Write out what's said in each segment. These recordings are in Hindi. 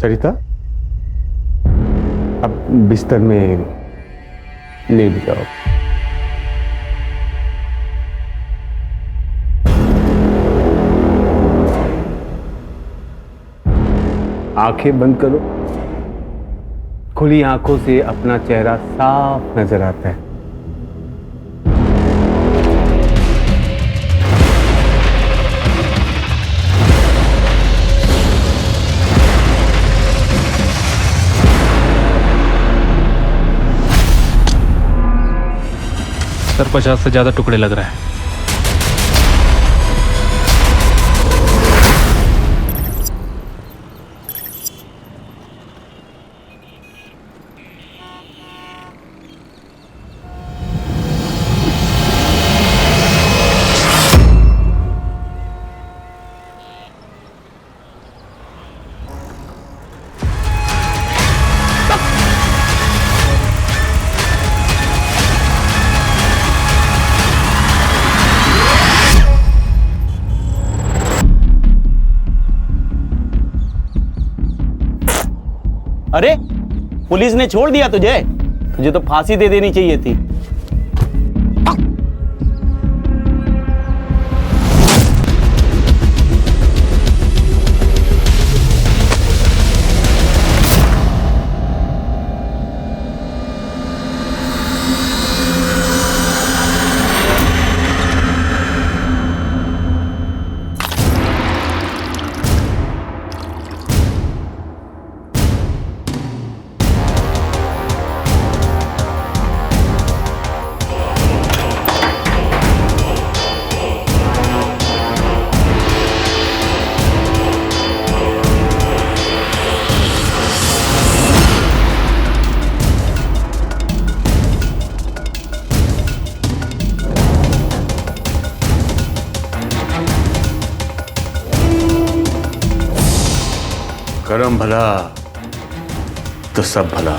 सरिता, अब बिस्तर में लेट जाओ। आंखें बंद करो। खुली आंखों से अपना चेहरा साफ नजर आता है। सर 50 से ज्यादा टुकड़े लग रहा है। अरे पुलिस ने छोड़ दिया तुझे? तुझे तो फांसी दे देनी चाहिए थी। करम भला तो सब भला।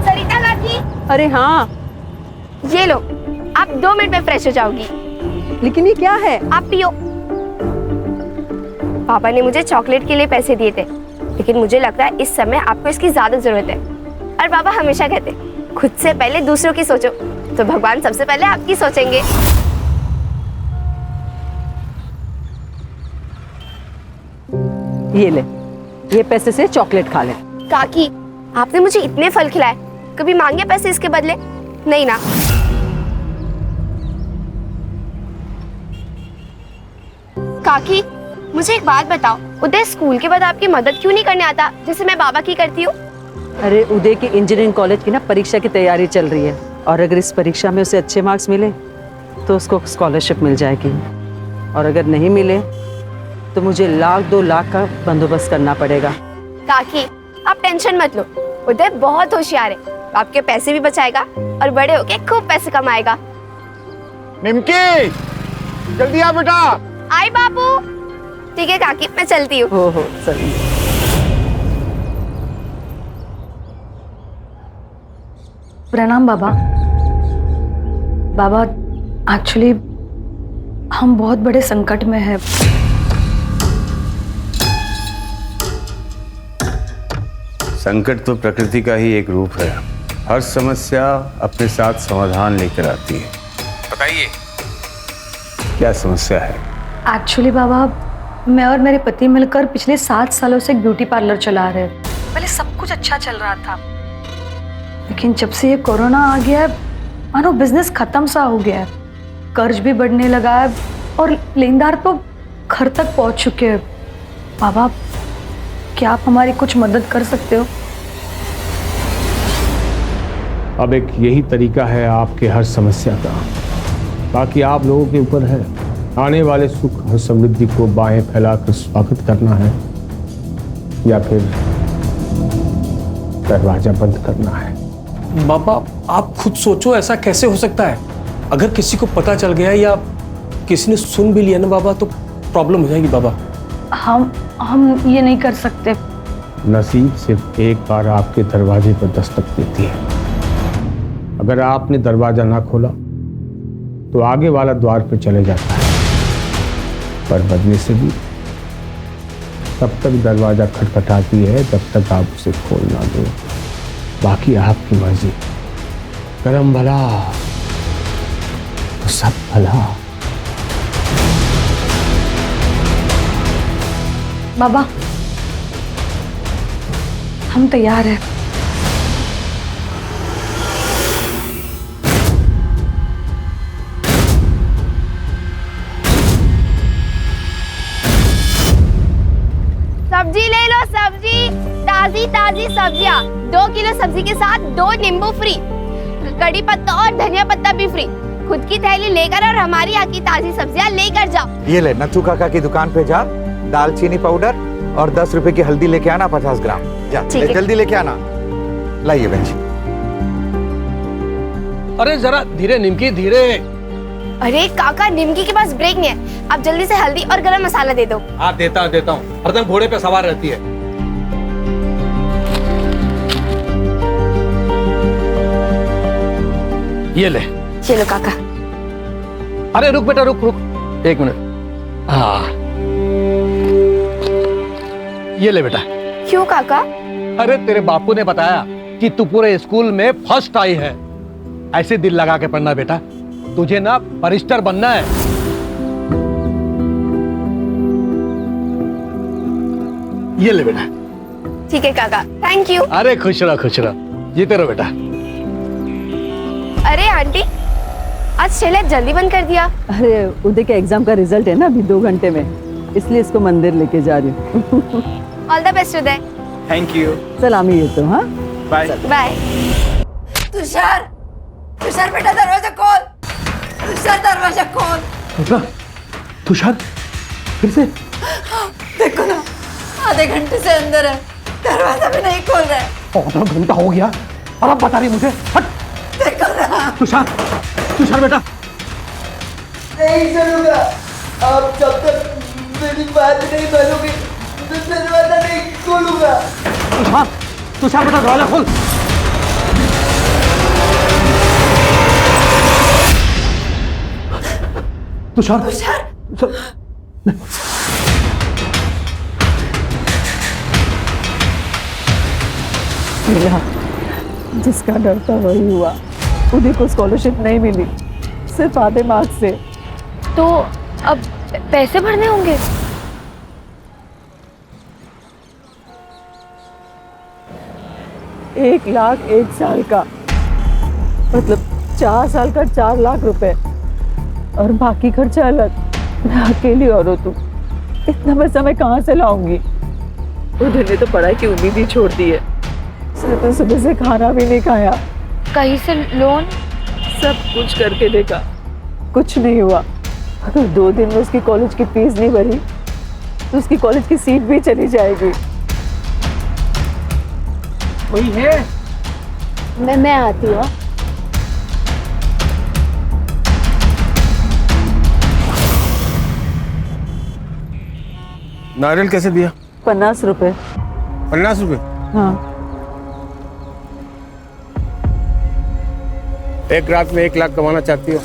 सरिता काकी, अरे हाँ, ये लो, आप 2 मिनट में फ्रेश हो जाओगी। लेकिन ये क्या है? आप पियो। पापा ने मुझे चॉकलेट के लिए पैसे दिए थे, लेकिन मुझे लगता है इस समय आपको इसकी ज्यादा जरूरत है। और पापा हमेशा कहते खुद से पहले दूसरों की सोचो, तो भगवान सबसे पहले आपकी सोचेंगे। ये ले, ये पैसे से चॉकलेट खा ले। काकी, आपने मुझे इतने फल खिलाए, कभी मांगे पैसे इसके बदले? नहीं ना। काकी, मुझे एक बात बताओ, उदय स्कूल के बाद आपकी मदद क्यों नहीं करने आता जैसे मैं बाबा की करती हूँ? अरे उदय की इंजीनियरिंग कॉलेज की ना परीक्षा की तैयारी चल रही है, और अगर इस परीक्षा में उसे अच्छे मार्क्स मिले तो उसको स्कॉलरशिप मिल जाएगी, और अगर नहीं मिले तो मुझे 1-2 लाख का बंदोबस्त करना पड़ेगा। काकी, आप टेंशन मत लो, उदय बहुत होशियार है, आपके पैसे भी बचाएगा और बड़े होके खूब पैसे कमाएगा। निमकी, जल्दी आ बेटा। आई बाबू। ठीक है काकी, मैं चलती हूँ। हो सही। प्रणाम बाबा। बाबा, एक्चुअली हम बहुत बड़े संकट में हैं। संकट तो प्रकृति का ही एक रूप है। हर समस्या अपने साथ समाधान लेकर आती है। बताइए, क्या समस्या है? एक्चुअली बाबा, मैं और मेरे पति मिलकर पिछले 7 सालों से एक ब्यूटी पार्लर चला रहे हैं। पहले सब कुछ अच्छा चल रहा था, लेकिन जब से ये कोरोना आ गया है, मानो बिजनेस खत्म सा हो गया है। कर्ज भी बढ़ने लगा है और लेनदार तो घर तक पहुंच चुके हैं। बाबा, क्या आप हमारी कुछ मदद कर सकते हो? अब एक यही तरीका है आपके हर समस्या का। बाकी आप लोगों के ऊपर है। आने वाले सुख और समृद्धि को बाहें फैलाकर स्वागत करना है, या फिर दरवाजा बंद करना है। बाबा, आप खुद सोचो, ऐसा कैसे हो सकता है? अगर किसी को पता चल गया या किसी ने सुन भी लिया ना बाबा, तो प्रॉब्लम हो जाएगी बाबा। हम ये नहीं कर सकते। नसीब सिर्फ एक बार आपके दरवाजे पर दस्तक देती है। अगर आपने दरवाजा ना खोला तो आगे वाला द्वार पे चले जाता है, पर बदले से भी तब तक दरवाजा खटखटाती है जब तक आप उसे खोल ना दो। बाकी आपकी मर्जी। करम भला तो सब भला। बाबा, हम तैयार हैं। सब्जी ले लो, सब्जी ताजी ताजी सब्जियाँ। 2 किलो सब्जी के साथ 2 नींबू फ्री, कड़ी पत्ता और धनिया पत्ता भी फ्री। खुद की थैली लेकर और हमारी यहाँ की ताजी सब्जियाँ लेकर जाओ। ये ले, नथु काका की दुकान पे जा, दालचीनी पाउडर और 10 रुपए की हल्दी लेके आना 50 ग्राम। जा ठीक है। जल्दी लेके आना। लाइए बहन जी। अरे जरा धीरे निमकी, धीरे। अरे काका, निमकी के पास ब्रेक नहीं है। आप जल्दी से हल्दी और गरम मसाला दे दो। हाँ देता हूँ। हरदम घोड़े पे सवार रहती है। ये ले। चलो काका। अरे रुक बेटा, रुक 1 मिनट। हाँ ये ले बेटा। क्यों काका? अरे तेरे बापू ने बताया कि तू पूरे स्कूल में फर्स्ट आई है। ऐसे दिल लगा के पढ़ना बेटा, तुझे ना बैरिस्टर बनना है। ये ले बेटा। ठीक है काका, थैंक यू। अरे खुश रहो, जीते रहो बेटा। अरे आंटी, आज शैलेश जल्दी बंद कर दिया। अरे उदय के एग्जाम का रिजल्ट है ना अभी 2 घंटे में, इसलिए इसको मंदिर लेके जा रही हूँ। All the best Uday. Thank you. सलामी ये तो। हाँ बाय। बाय। तुषार, तुषार बेटा दरवाजा खोल। तुषार दरवाजा खोल। तुषार फिर से? देखो ना, आधे घंटे से अंदर है, दरवाजा भी नहीं खोल रहा है। आधा घंटा हो गया और अब बता रही मुझे? हट। देखो ना। तुषार बेटा। नहीं चलूंगा। आप जब तक मेरी बात नहीं मानोगे तो दरवाजा नहीं खोलूंगा। तुषार बेटा दरवाजा खोल। तुषार। मेरा जिसका डर था वही हुआ। उदय को स्कॉलरशिप नहीं मिली, सिर्फ आधे मार्क्स से। तो अब पैसे भरने होंगे। $1 लाख 1 साल का, मतलब 4 साल का 4 लाख रुपए, और बाकी खर्चा अलग। मैं अकेली औरत हूँ, इतना पैसा मैं कहाँ से लाऊंगी? उदय ने तो पढ़ाई की उम्मीद ही छोड़ दी है। तो सुबह से खाना भी नहीं खाया। कहीं से लोन? सब कुछ करके देखा, कुछ नहीं हुआ। अगर 2 दिन में उसकी कॉलेज की फीस नहीं भरी तो उसकी कॉलेज की सीट भी चली जाएगी। वही है। मैं आती हूँ। नारियल कैसे दिया? 50 रुपए। 50 रुपए? हाँ। एक रात में 1 लाख कमाना चाहती हो?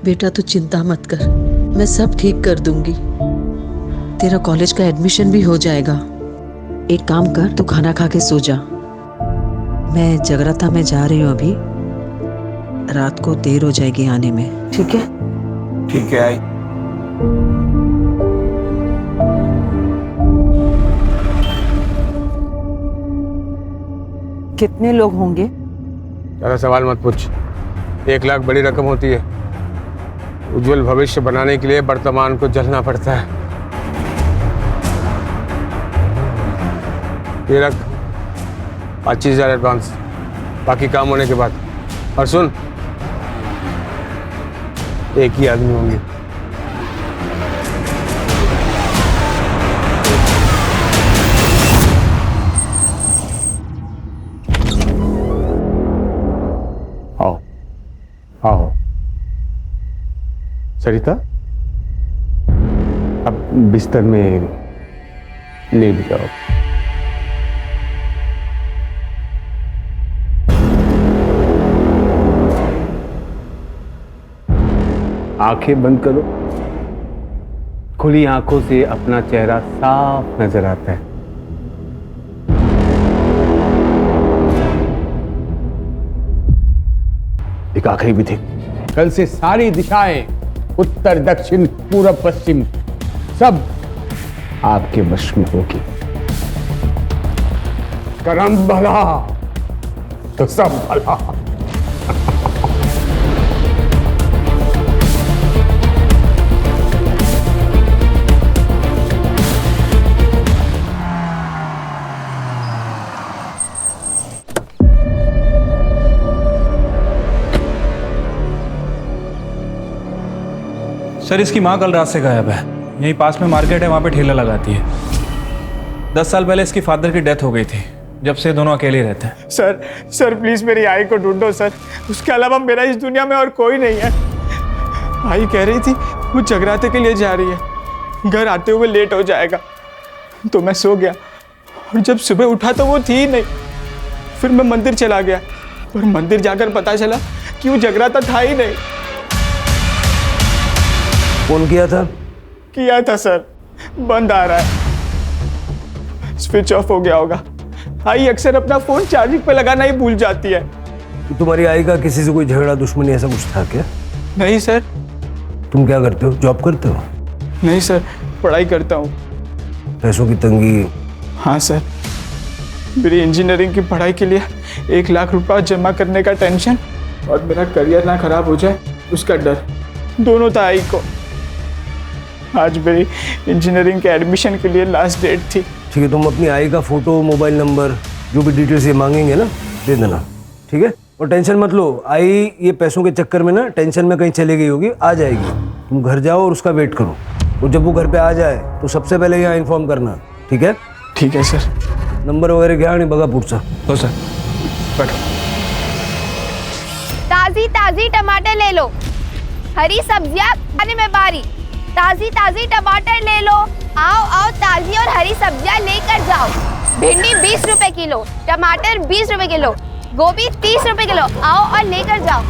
बेटा तू चिंता मत कर, मैं सब ठीक कर दूंगी। तेरा कॉलेज का एडमिशन भी हो जाएगा। एक काम कर, तू खाना खा के सो जा। मैं जगराता में जा रही हूँ अभी, रात को देर हो जाएगी आने में। ठीक है? ठीक है। आई कितने लोग होंगे? ज़्यादा सवाल मत पूछ। 1 लाख बड़ी रकम होती है। उज्जवल भविष्य बनाने के लिए वर्तमान को जलना पड़ता है। ये रख 25,000 एडवांस, बाकी काम होने के बाद। और सुन, एक ही आदमी होंगे। आओ आओ। सरिता, अब बिस्तर में लेट जाओ। आंखें बंद करो। खुली आंखों से अपना चेहरा साफ नजर आता है। एक आखिरी विधि। कल से सारी दिशाएं, उत्तर दक्षिण पूरब पश्चिम, सब आपके वश में होगी। करम भला तो सब भला। सर, इसकी माँ कल रात से गायब है। यहीं पास में मार्केट है, वहाँ पे ठेला लगाती है। 10 साल पहले इसकी फादर की डेथ हो गई थी, जब से दोनों अकेले रहते हैं। सर प्लीज मेरी आई को ढूंढो सर। उसके अलावा मेरा इस दुनिया में और कोई नहीं है। आई कह रही थी वो जगराते के लिए जा रही है, घर आते हुए लेट हो जाएगा, तो मैं सो गया और जब सुबह उठा तो वो थी ही नहीं। फिर मैं मंदिर चला गया और मंदिर जाकर पता चला कि वो जगराता था ही नहीं। फोन किया था सर, बंद आ रहा है, स्विच ऑफ हो गया होगा। आई अक्सर अपना फोन चार्जिंग पे लगाना ही भूल जाती है। तुम्हारी आई का किसी से कोई झगड़ा दुश्मनी ऐसा कुछ था क्या? नहीं सर। तुम क्या करते हो? जॉब करते हो? नहीं सर, पढ़ाई करता हूँ। पैसों की तंगी? हाँ सर, मेरी इंजीनियरिंग की पढ़ाई के लिए 1 लाख रुपया जमा करने का टेंशन और मेरा करियर ना खराब हो जाए उसका डर, दोनों था आई को। आज मेरी इंजीनियरिंग के एडमिशन के लिए लास्ट डेट थी। ठीक है, तुम अपनी आई का फोटो, मोबाइल नंबर, जो भी डिटेल्स ये मांगेंगे ना, दे देना, ठीक है? और टेंशन मत लो, आई ये पैसों के चक्कर में ना टेंशन में कहीं चली गई होगी, आ जाएगी। तुम घर जाओ और उसका वेट करो, और जब वो घर पे आ जाए तो सबसे पहले यहाँ इन्फॉर्म करना, ठीक है? ठीक है सर। नंबर वगैरह घ्या आणि बघा पुढचा. हो सर, बैठो. ताजी ताजी टमाटर ले लो, हरी सब्जियां खाने में बारी। ताजी ताजी टमाटर ले लो, आओ आओ ताजी और हरी सब्जियां लेकर जाओ। भिंडी 20 रुपए किलो, टमाटर 20 रुपए किलो, गोभी 30 रुपए किलो, आओ और लेकर जाओ।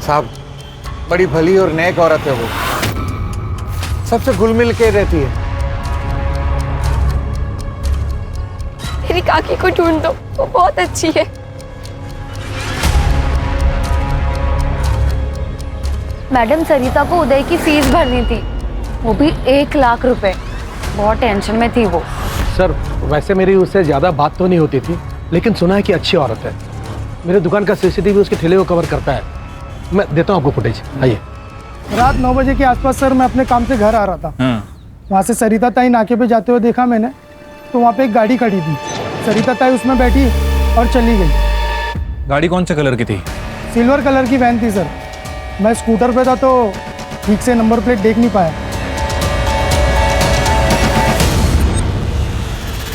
साहब, बड़ी भली और नेक औरत है वो, सबसे घुल मिल के रहती है। मेरी काकी को ढूंढ दो, वो बहुत अच्छी है। मैडम, सरिता को उदय की फीस भरनी थी, वो भी 1 लाख रुपए। बहुत टेंशन में थी वो। सर, वैसे मेरी उससे ज़्यादा बात तो नहीं होती थी, लेकिन सुना है कि अच्छी औरत है। मेरे दुकान का सीसीटीवी उसके ठेले को कवर करता है, मैं देता हूँ आपको फुटेज। आइए। रात 9 बजे के आसपास सर, मैं अपने काम से घर आ रहा था। वहाँ से सरिता ताई नाके पे जाते हुए देखा मैंने, तो वहाँ पे एक गाड़ी खड़ी थी। सरिता ताई उसमें बैठी और चली गई। गाड़ी कौन से कलर की थी? सिल्वर कलर की वैन थी सर। मैं स्कूटर पे था तो ठीक से नंबर प्लेट देख नहीं पाया।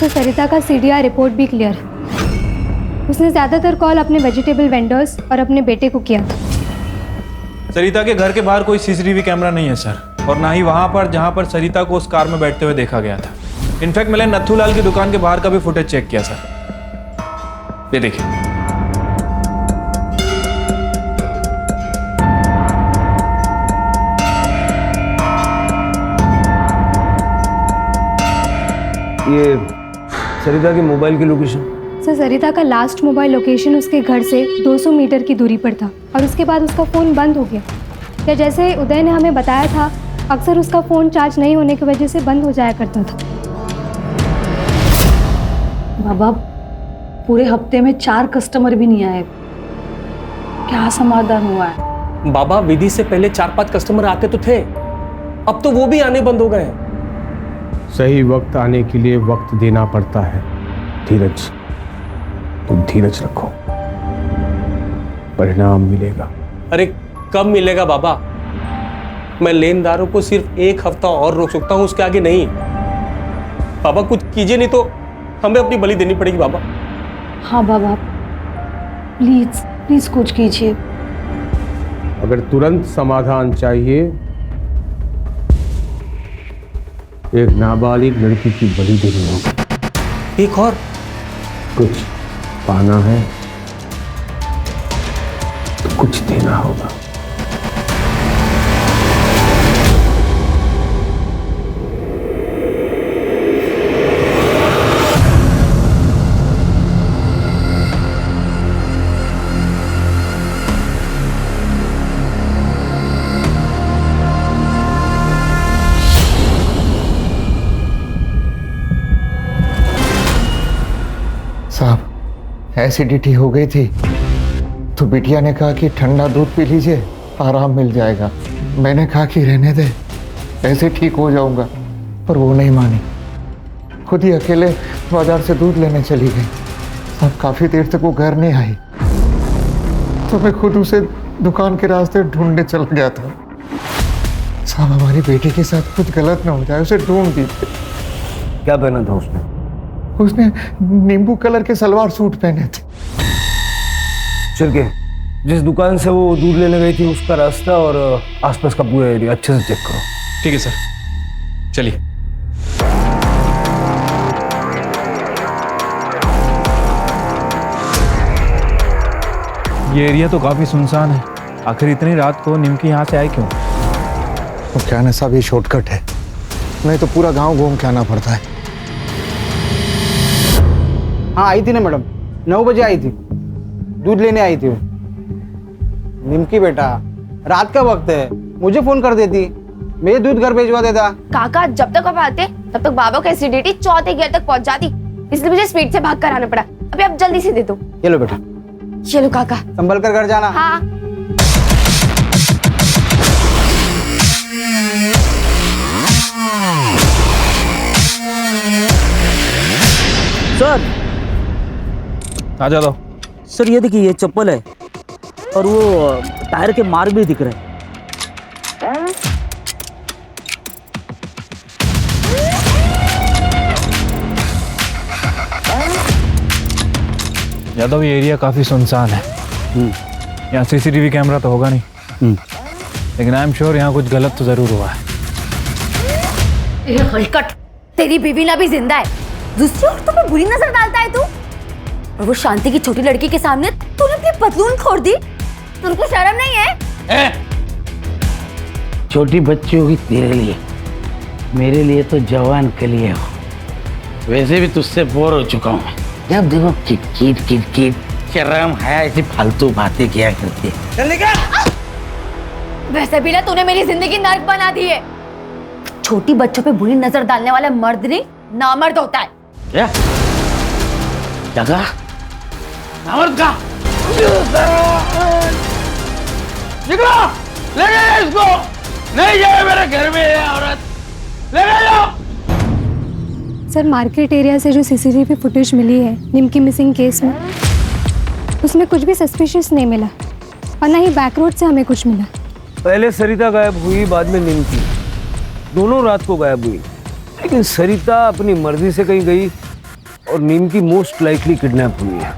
तो सरिता का सीडीआर रिपोर्ट भी क्लियर है। उसने ज़्यादातर कॉल अपने वेजिटेबल वेंडर्स और अपने बेटे को किया था। सरिता के घर के बाहर कोई सीसीटीवी कैमरा नहीं है सर, और ना ही वहां पर जहां पर सरिता को उस कार में बैठते हुए देखा गया था। इनफैक्ट मैंने नथुलाल की दुकान के बाहर का भी फुटेज चेक किया सर। ये देखिए। ये सरिता के मोबाइल की लोकेशन? सर, सरिता का लास्ट मोबाइल लोकेशन उसके घर से 200 मीटर की दूरी पर था, और उसके बाद उसका फ़ोन बंद हो गया। या जैसे उदय ने हमें बताया था, अक्सर उसका फ़ोन चार्ज नहीं होने की वजह से बंद हो जाया करता था। बाबा, पूरे हफ्ते में 4 कस्टमर भी नहीं आए, क्या समाधान हुआ है? बाबा, विधि से पहले 4-5 कस्टमर आते तो थे, अब तो वो भी आने बंद हो गए हैं। सही वक्त आने के लिए वक्त देना पड़ता है। धीरज, तुम धीरज रखो, परिणाम मिलेगा। अरे कब मिलेगा बाबा? मैं लेनदारों को सिर्फ 1 हफ्ता और रोक सकता हूं, उसके आगे नहीं। बाबा कुछ कीजिए, नहीं तो हमें अपनी बलि देनी पड़ेगी बाबा। हाँ बाबा, प्लीज प्लीज कुछ कीजिए। अगर तुरंत समाधान चाहिए, एक नाबालिग लड़की की बलि देनी होगी। एक और कुछ पाना है तो कुछ देना होगा। साहब, एसिडिटी हो गई थी तो बिटिया ने कहा कि ठंडा दूध पी लीजिए, आराम मिल जाएगा। मैंने कहा कि रहने दे, ऐसे ठीक हो जाऊंगा, पर वो नहीं मानी। खुद ही अकेले बाजार से दूध लेने चली गई। साहब, काफ़ी देर तक वो घर नहीं आई तो मैं खुद उसे दुकान के रास्ते ढूंढने चला गया था। साहब, हमारी बेटी के साथ कुछ गलत ना हो जाए, उसे ढूंढ दीजिए। क्या पहना था उसने? उसने नींबू कलर के सलवार सूट पहने थे। चल के जिस दुकान से वो दूध लेने गई थी उसका रास्ता और आसपास का पूरा एरिया अच्छे से चेक करो। ठीक है सर, चलिए। ये एरिया तो काफी सुनसान है। आखिर इतनी रात को निमकी यहाँ से आए क्यों? तो क्या ना साहब, ये शॉर्टकट है, नहीं तो पूरा गांव घूम के आना पड़ता है। हाँ आई थी ना मैडम, 9 बजे आई थी, दूध लेने आई थी वो। निमकी बेटा, रात का वक्त है, मुझे फोन कर देती, मैं दूध घर भेजवा देता। काका, जब तक आप आते तब तक बाबा की एसिडिटी चौथे गियर तक पहुंच जाती, इसलिए मुझे स्पीड से भाग कर आना पड़ा। अभी आप जल्दी से दे दो। चलो बेटा, चलो काका, संभल कर घर जाना। हाँ। सर आ जाओ। सर ये देखिए, ये चप्पल है और वो टायर के मार्क भी दिख रहे हैं। यादव, ये एरिया काफी सुनसान है। यहाँ सीसीटीवी कैमरा तो होगा नहीं, लेकिन आई एम श्योर यहाँ कुछ गलत तो जरूर हुआ है। हलकट, तेरी बीवी ना भी जिंदा है, दूसरी औरतों पे बुरी नजर डालता है तू। और वो शांति की छोटी लड़की के सामने तूने अपनी पतलून खोल दी, तुमको शर्म नहीं है? छोटी बच्ची होगी तेरे लिए, मेरे लिए तो जवान के लिए हो। वैसे भी तुझसे बोर हो चुका हूँ। जब देखो किट किट शर्म है, ऐसी फालतू बातें किया करती है। चल निकल। वैसे भी ना तूने मेरी जिंदगी नर्क बना दी है। छोटी बच्चों पे बुरी नजर डालने वाला मर्द नहीं, नामर्द होता है। क्या कहा? नामर्द का? निकलो, ले गए इसको। नहीं जाए मेरे घर में ये औरत, ले गए जाओ। सर, मार्केट एरिया से जो सीसीटीवी फुटेज मिली है निमकी मिसिंग केस में, उसमें कुछ भी सस्पिशियस नहीं मिला और ना ही बैक रोड से हमें कुछ मिला। पहले सरिता गायब हुई, बाद में निमकी, दोनों रात को गायब हुई। लेकिन सरिता अपनी मर्जी से कहीं गई और निमकी मोस्ट लाइकली किडनैप हुई है।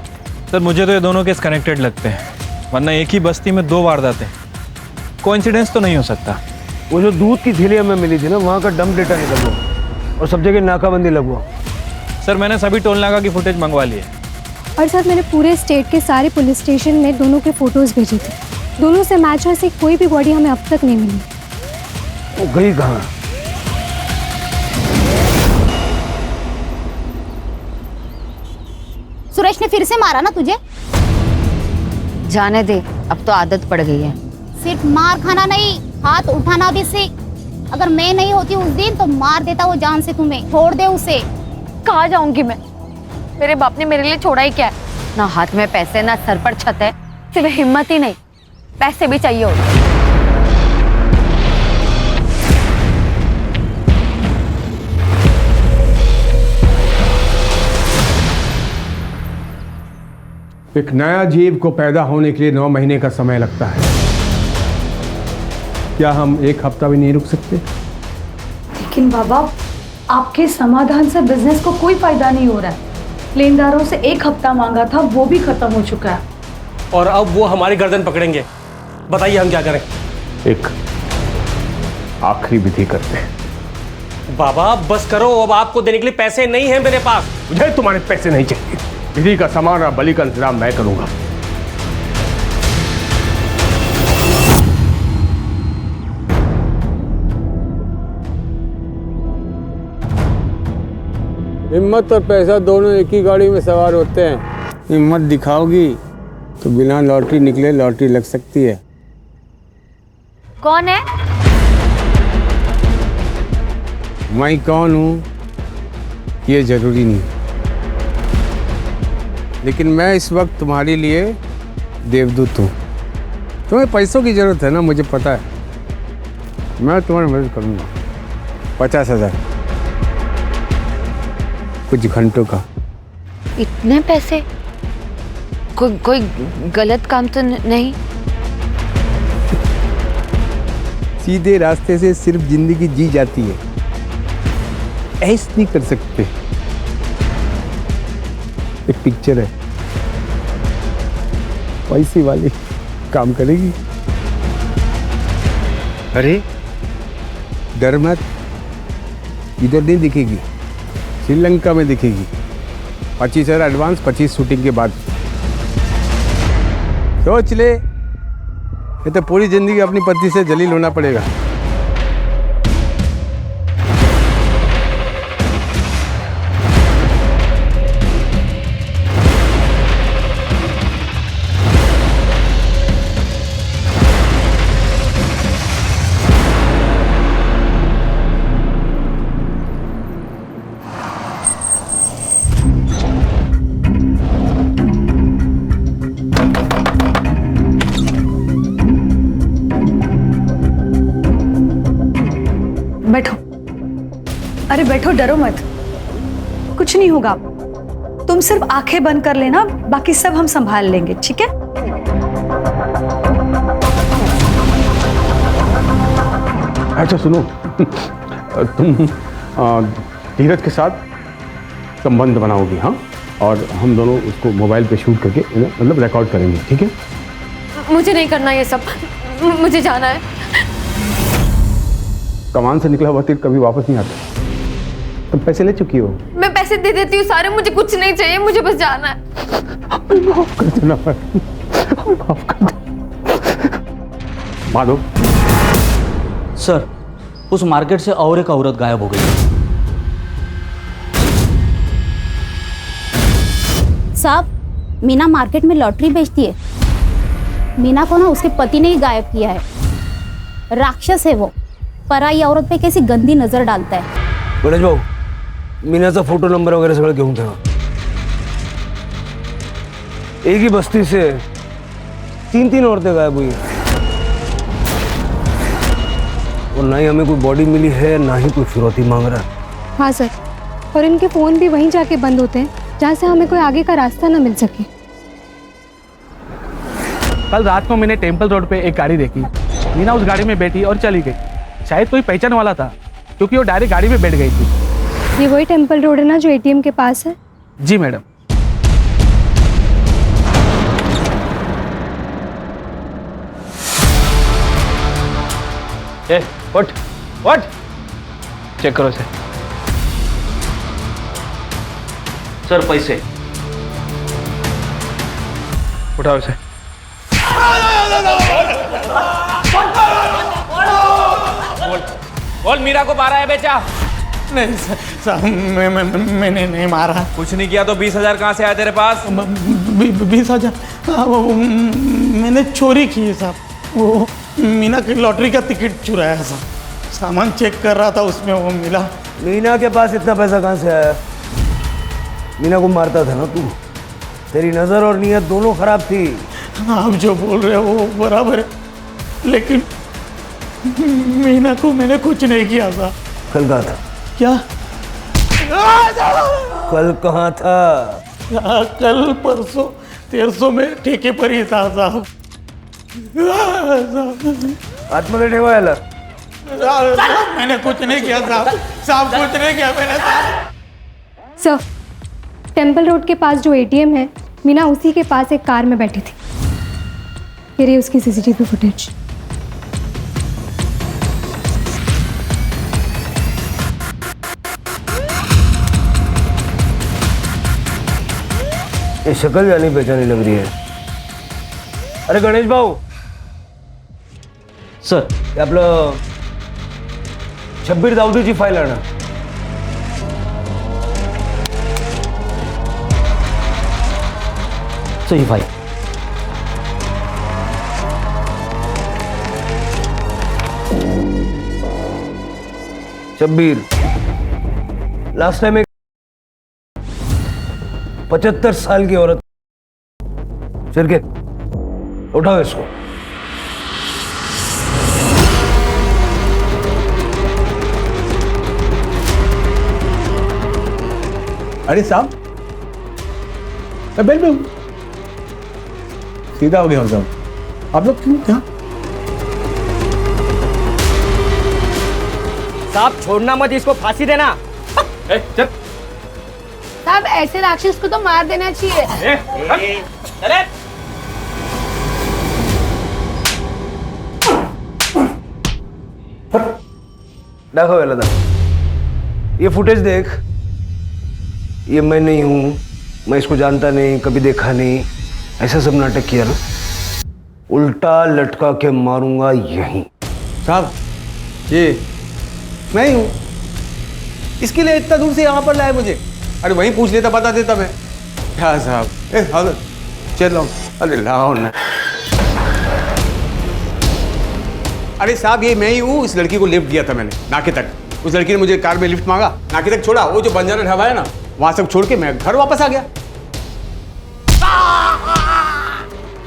सर, मुझे तो ये दोनों केस कनेक्टेड लगते हैं, वरना एक ही बस्ती में 2 वारदातें, कोइंसिडेंस तो नहीं हो सकता। वो जो दूध की थैली हमें मिली थी ना, वहाँ का डंप डेटा निकल गया और सब जगह नाकाबंदी लगवा। सर, मैंने सभी टोल नाका की फुटेज मंगवा ली है। और सर, मैंने पूरे स्टेट के सारे पुलिस स्टेशन में दोनों के फोटोज भेजे थे, दोनों से मैच और से कोई भी बॉडी हमें अब तक नहीं मिली। वो गई कहाँ? सुरेश ने फिर से मारा ना तुझे? जाने दे, अब तो आदत पड़ गई है। सिर्फ मार खाना नहीं, हाथ उठाना भी सीख। अगर मैं नहीं होती उस दिन तो मार देता वो जान से तुम्हें। छोड़ दे उसे। कहाँ जाऊंगी मैं? मेरे बाप ने मेरे लिए छोड़ा ही क्या है? ना हाथ में पैसे, ना सर पर छत है, सिर्फ हिम्मत ही नहीं, पैसे भी चाहिए होते। एक नया जीव को पैदा होने के लिए 9 महीने का समय लगता है। क्या हम 1 हफ्ता भी नहीं रुक सकते? लेकिन बाबा, आपके समाधान से बिजनेस को कोई फायदा नहीं हो रहा है। लेनदारों से 1 हफ्ता मांगा था, वो भी खत्म हो चुका है। और अब वो हमारी गर्दन पकड़ेंगे। बताइए हम क्या करें। एक आखिरी विधि करते हैं। बाबा बस करो, अब आपको देने के लिए पैसे नहीं हैं मेरे पास। मुझे तुम्हारे पैसे नहीं चाहिए। विधि का सामान और बलि का इंतजाम मैं करूंगा। हिम्मत और पैसा दोनों एक ही गाड़ी में सवार होते हैं। हिम्मत दिखाओगी तो बिना लॉटरी निकले लॉटरी लग सकती है। कौन है? मैं कौन हूँ ये जरूरी नहीं, लेकिन मैं इस वक्त तुम्हारे लिए देवदूत हूँ। तुम्हें पैसों की जरूरत है ना, मुझे पता है। मैं तुम्हारी मदद करूँगा। 50,000 कुछ घंटों का। इतने पैसे? कोई गलत काम तो नहीं? सीधे रास्ते से सिर्फ जिंदगी जी जाती है, ऐसे नहीं कर सकते। एक पिक्चर है, पैसे वाली काम करेगी। अरे डर मत, इधर नहीं दिखेगी, श्रीलंका में दिखेगी। 25,000 एडवांस, 25 शूटिंग के बाद। सोच ले, ये तो पूरी जिंदगी अपनी पत्नी से जलील होना पड़ेगा। बैठो। अरे बैठो, डरो मत, कुछ नहीं होगा। तुम सिर्फ आंखें बंद कर लेना, बाकी सब हम संभाल लेंगे, ठीक है? अच्छा सुनो, तुम धीरज के साथ संबंध बनाओगी, हाँ? और हम दोनों उसको मोबाइल पे शूट करके मतलब रिकॉर्ड करेंगे, ठीक है? मुझे नहीं करना ये सब, मुझे जाना है। कमान से निकला हुआ तीर कभी वापस नहीं आता। तुम पैसे ले चुकी हो। मैं पैसे दे देती हूँ सारे, मुझे कुछ नहीं चाहिए, मुझे बस जाना है। माफ कर देना, माफ कर दो। माधव सर, उस मार्केट से और एक औरत गायब हो गई। साहब, मीना मार्केट में लॉटरी बेचती है। मीना को ना उसके पति ने ही गायब किया है। राक्षस है वो, पराई औरत पे कैसी गंदी नजर डालता है। गणेश भाऊ, मीनाचा फोटो नंबर वगैरह सगळं घेऊन ठेवा। एक ही बस्ती से 3 औरतें गायब हुई हैं। और ना ही हमें कोई बॉडी मिली है, ना ही कोई फिरौती मांग रहा है। हाँ सर, और इनके फ़ोन भी वहीं जाके बंद होते हैं जहाँ से हमें कोई आगे का रास्ता ना मिल सके। कल रात को मैंने टेम्पल रोड पे एक गाड़ी देखी। मीना उस गाड़ी में बैठी और चली गई। शायद कोई पहचान वाला था, क्योंकि वो डायरेक्ट गाड़ी में बैठ गई थी। ये वही टेम्पल रोड है ना जो एटीएम के पास है? जी मैडम। उठ चेक करो इसे। सर पैसे उठाओ इसे। बोल मीरा को मारा है बेचा? नहीं साहब, मैंने नहीं मारा। कुछ नहीं किया तो 20,000 कहाँ से आया तेरे पास? 20,000? हाँ, वो मैंने चोरी की है साहब। वो मीना की लॉटरी का टिकट चुराया है साहब। सामान चेक कर रहा था, उसमें वो मिला। मीना के पास इतना पैसा कहाँ से आया? मीना को मारता था ना तू। तेरी नज़र और नीयत दोनों खराब थी। आप जो बोल रहे हो वो बराबर है, लेकिन मीना को मैंने कुछ नहीं किया था। कल कहाँ था? क्या? कल कहाँ था? कल परसों 1300 में ठेके पर ही था साहब। आतमध्ये ठेवा याला। मैंने कुछ नहीं किया साहब। साहब कुछ नहीं किया मैंने साहब। सर, टेम्पल रोड के पास जो एटीएम है, मीना उसी के पास एक कार में बैठी थी। ये रही उसकी सीसीटीवी फुटेज। ये शक्ल जानी पहचानी लग रही है। अरे गणेश भाऊ सर, ये आपलं शब्बीर दाऊदीची फाईल आणा। सही फाइल। शब्बीर लास्ट टाइम एक 75 साल की औरत। चल के उठाओ इसको। अरे साहब, मैं बेल में हूं। सीधा हो गया साहब। आप लोग क्यों यहाँ? साहब छोड़ना मत, इसको फांसी देना। चल। साहब ऐसे राक्षस को तो मार देना चाहिए। अरे देखो वेलादा, ये फुटेज देख। ये मैं नहीं हूं, मैं इसको जानता नहीं, कभी देखा नहीं, ऐसा सब नाटक किया ना, उल्टा लटका के मारूंगा यहीं। साहब ये मैं ही हूँ, इसके लिए इतना दूर से यहाँ पर लाए मुझे। अरे वहीं पूछ लेता, बता देता मैं। क्या साहब, चल लो। अरे लाओ ना। अरे साहब ये मैं ही हूँ। इस लड़की को लिफ्ट दिया था मैंने नाके तक। उस लड़की ने मुझे कार में लिफ्ट मांगा, नाके तक छोड़ा। वो जो बंजारा ढाबा है ना, वहां सब छोड़ के मैं घर वापस आ गया।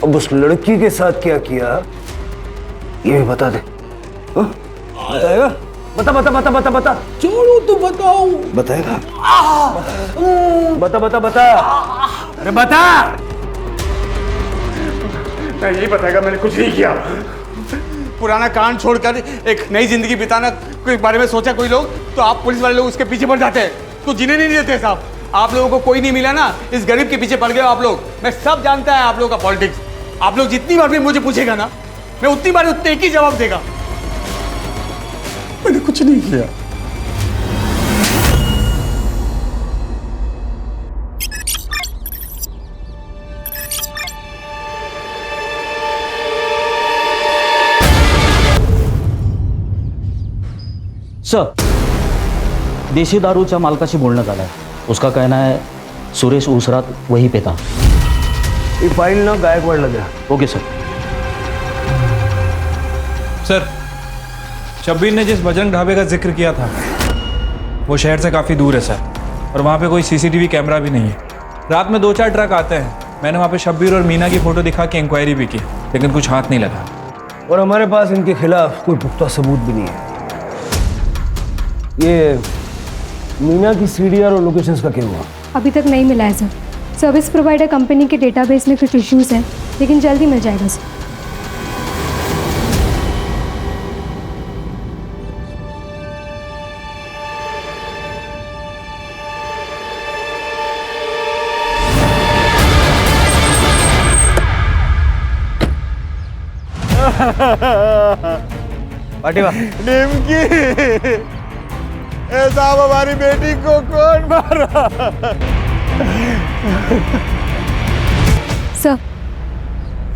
अब उस लड़की के साथ क्या किया ये भी बता दे। हाँ? बताएगा? बता बता बता बता बता। छोड़ो तो बताओ। बताएगा? बता बता बता। अरे बता। नहीं बताएगा, मैंने कुछ नहीं किया। पुराना कांड छोड़कर एक नई जिंदगी बिताना के बारे में सोचा कोई लोग, तो आप पुलिस वाले लोग उसके पीछे पड़ जाते हैं, तो जीने नहीं देते साहब। आप लोगों को कोई नहीं मिला ना, इस गरीब के पीछे पड़ गए आप लोग। मैं सब जानता है आप लोगों का पॉलिटिक्स। आप लोग जितनी बार भी मुझे पूछेगा ना, मैं उतनी बार उतने एक ही जवाब देगा। मैंने कुछ नहीं किया। सर, देशी दारूच्या मालकाशी बोलणं झालंय। उसका कहना है सुरेश उस रात वहीं पे था। ये फाइल ना गायकवाड़ला द्या। Okay sir. सर, शब्बीर ने जिस बजरंग ढाबे का जिक्र किया था वो शहर से काफ़ी दूर है सर, और वहाँ पे कोई सीसीटीवी कैमरा भी नहीं है। रात में 2-4 ट्रक आते हैं। मैंने वहाँ पे शब्बीर और मीना की फ़ोटो दिखा के इंक्वायरी भी की, लेकिन कुछ हाथ नहीं लगा। और हमारे पास इनके खिलाफ कोई पुख्ता सबूत भी नहीं है। ये मीना की सीडीआर और लोकेशंस का क्या हुआ? अभी तक नहीं मिला है सर। सर्विस प्रोवाइडर कंपनी के डेटाबेस में कुछ इश्यूज हैं, लेकिन जल्दी मिल जाएगा सर। पाटिवा निमकी, ए साहब हमारी बेटी को कौन मारा? सर,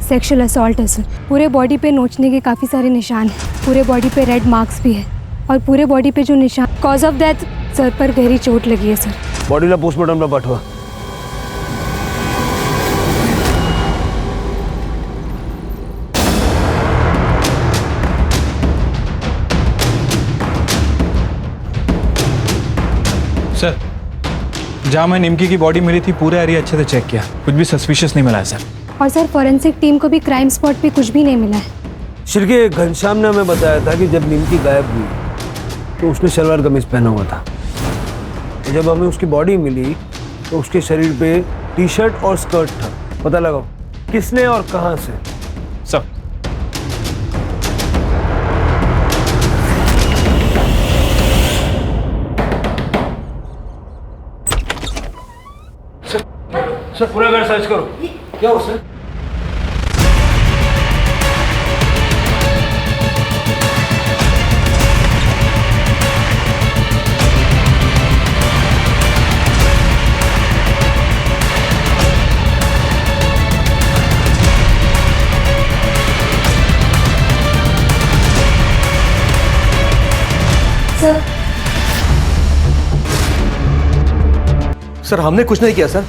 सेक्सुअल असॉल्ट है सर। पूरे बॉडी पे नोचने के काफ़ी सारे निशान हैं। पूरे बॉडी पे रेड मार्क्स भी है, और पूरे बॉडी पे जो निशान, कॉज ऑफ डेथ सर पर गहरी चोट लगी है सर। बॉडीला पोस्टमार्टमला पाठवा। सर, जहाँ मैं निमकी की बॉडी मिली थी पूरा एरिया अच्छे से चेक किया, कुछ भी सस्पिशियस नहीं मिला है सर। और सर फॉरेंसिक टीम को भी क्राइम स्पॉट पे कुछ भी नहीं मिला है। शिरके घनश्याम ने हमें बताया था कि जब निमकी गायब हुई तो उसने सलवार कमीज पहना हुआ था। जब हमें उसकी बॉडी मिली तो उसके शरीर पे टी शर्ट और स्कर्ट था। पता लगाओ किसने और कहाँ से। सर, सर पूरा घर सर्च करो। क्या हो सर? सर हमने कुछ नहीं किया सर।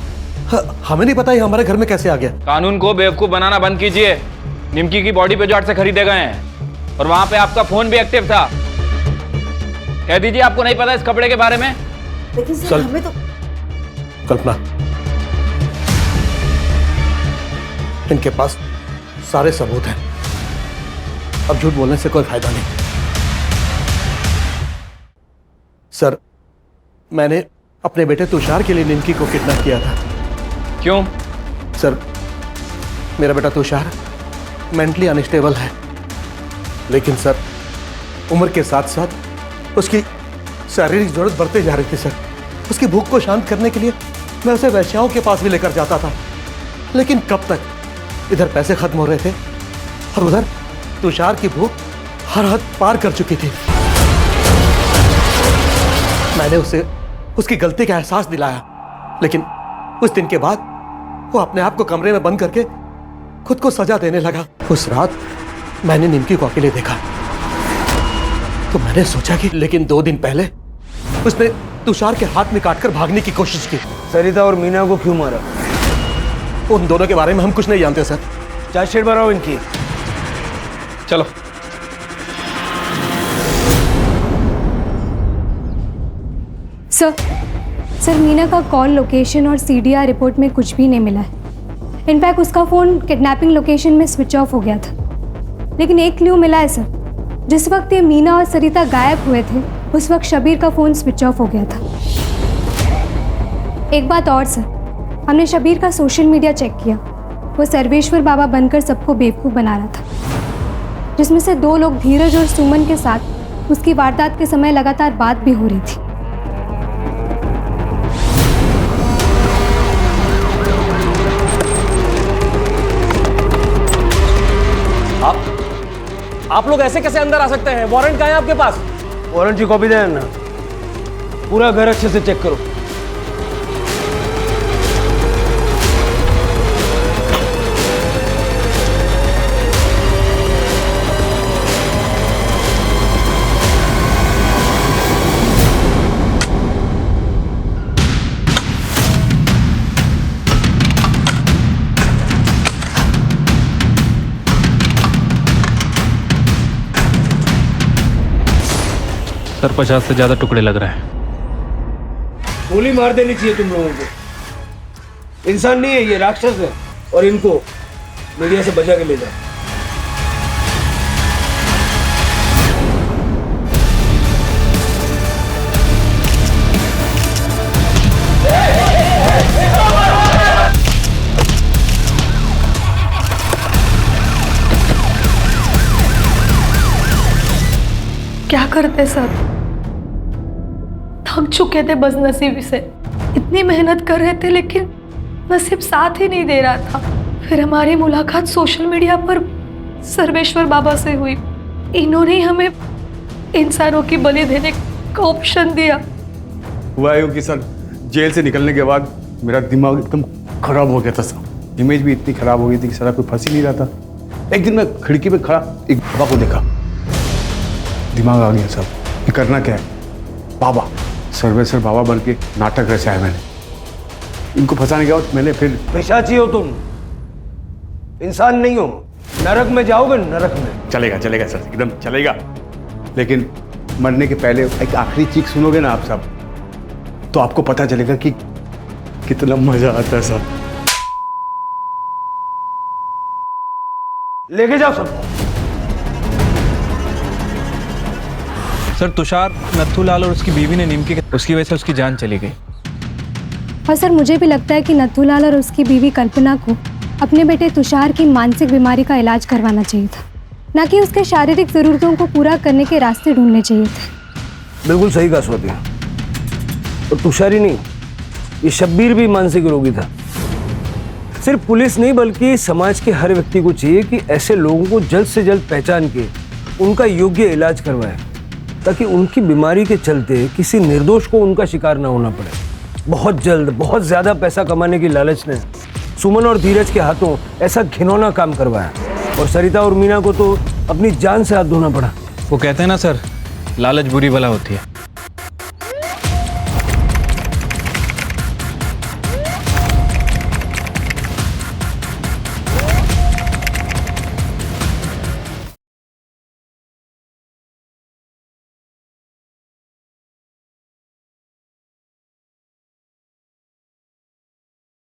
हमें नहीं पता ये हमारे घर में कैसे आ गया। कानून को बेवकूफ बनाना बंद कीजिए। निमकी की बॉडी पे जो 8 से खरीदे गए हैं और वहां पे आपका फोन भी एक्टिव था। कह दीजिए आपको नहीं पता इस कपड़े के बारे में। लेकिन सर हमें तो कल्पना, इनके पास सारे सबूत हैं। अब झूठ बोलने से कोई फायदा नहीं। सर मैंने अपने बेटे तुषार के लिए निमकी को किडनैप किया था। क्यों? सर मेरा बेटा तुषार मेंटली अनस्टेबल है, लेकिन सर उम्र के साथ साथ उसकी शारीरिक जरूरत बढ़ते जा रही थी। सर उसकी भूख को शांत करने के लिए मैं उसे वैश्याओं के पास भी लेकर जाता था, लेकिन कब तक? इधर पैसे खत्म हो रहे थे और उधर तुषार की भूख हर हद पार कर चुकी थी। मैंने उसे उसकी गलती का एहसास दिलाया, लेकिन उस दिन के बाद वो अपने आप को कमरे में बंद करके खुद को सजा देने लगा। उस रात मैंने निमकी को अकेले देखा तो मैंने सोचा कि, लेकिन 2 दिन पहले उसने तुषार के हाथ में काटकर भागने की कोशिश की। सरिता और मीना को क्यों मारा? उन दोनों के बारे में हम कुछ नहीं जानते सर। चार्जशीट बनाओ इनकी। चलो। सर मीना का कॉल लोकेशन और सीडीआर रिपोर्ट में कुछ भी नहीं मिला है। इनफैक्ट उसका फ़ोन किडनैपिंग लोकेशन में स्विच ऑफ हो गया था। लेकिन एक क्लू मिला है सर, जिस वक्त ये मीना और सरिता गायब हुए थे उस वक्त शबीर का फ़ोन स्विच ऑफ हो गया था। एक बात और सर, हमने शबीर का सोशल मीडिया चेक किया। वो सर्वेश्वर बाबा बनकर सबको बेवकूफ़ बना रहा था, जिसमें से 2 लोग धीरज और सुमन के साथ उसकी वारदात के समय लगातार बात भी हो रही थी। आप लोग ऐसे कैसे अंदर आ सकते हैं? वारंट कहाँ है आपके पास? वारंट की कॉपी दे ना। पूरा घर अच्छे से चेक करो। सर 50 से ज्यादा टुकड़े लग रहे हैं। गोली मार देनी चाहिए तुम लोगों को। इंसान नहीं है ये, राक्षस है। और इनको मीडिया से बचा के ले जाओ। क्या करते सर, थक चुके थे बस नसीब से। इतनी मेहनत कर रहे थे लेकिन नसीब साथ ही नहीं दे रहा था। फिर हमारी मुलाकात सोशल मीडिया पर सर्वेश्वर बाबा से हुई। इन्होंने ही हमें इंसानों की बलि देने का ऑप्शन दिया। हुआ यूँ कि सर जेल से निकलने के बाद मेरा दिमाग एकदम खराब हो गया था सर। इमेज भी इतनी खराब हो गई थी कि सर कोई फंस ही नहीं रहा था। एक दिन मैं खिड़की पे खड़ा एक बाबा को देखा, दिमाग आ गया सर, ये करना क्या है। बाबा सर्वेश्वर बाबा बन के नाटक रचा है मैंने। इनको फंसाने के बाद मैंने फिर, पिशाची हो तुम, इंसान नहीं हो। नरक में जाओगे, नरक में। चलेगा चलेगा सर, एकदम चलेगा। लेकिन मरने के पहले एक आखिरी चीख सुनोगे ना आप सब, तो आपको पता चलेगा कि कितना मजा आता है सर। लेके जाओ सब। सर तुषार, नथुलाल और उसकी बीवी ने निमकी उसकी वजह से उसकी जान चली गई। और सर मुझे भी लगता है कि नथुलाल और उसकी बीवी कल्पना को अपने बेटे तुषार की मानसिक बीमारी का इलाज करवाना चाहिए था, ना कि उसके शारीरिक ज़रूरतों को पूरा करने के रास्ते ढूंढने चाहिए थे। बिल्कुल सही कहा स्वाति। और तुषार ही नहीं, ये शब्बीर भी मानसिक रोगी था। सिर्फ पुलिस नहीं बल्कि समाज के हर व्यक्ति को चाहिए कि ऐसे लोगों को जल्द से जल्द पहचान के उनका योग्य इलाज करवाए, ताकि उनकी बीमारी के चलते किसी निर्दोष को उनका शिकार ना होना पड़े। बहुत जल्द बहुत ज़्यादा पैसा कमाने की लालच ने सुमन और धीरज के हाथों ऐसा घिनौना काम करवाया, और सरिता और मीना को तो अपनी जान से हाथ धोना पड़ा। वो कहते हैं ना सर, लालच बुरी बला होती है।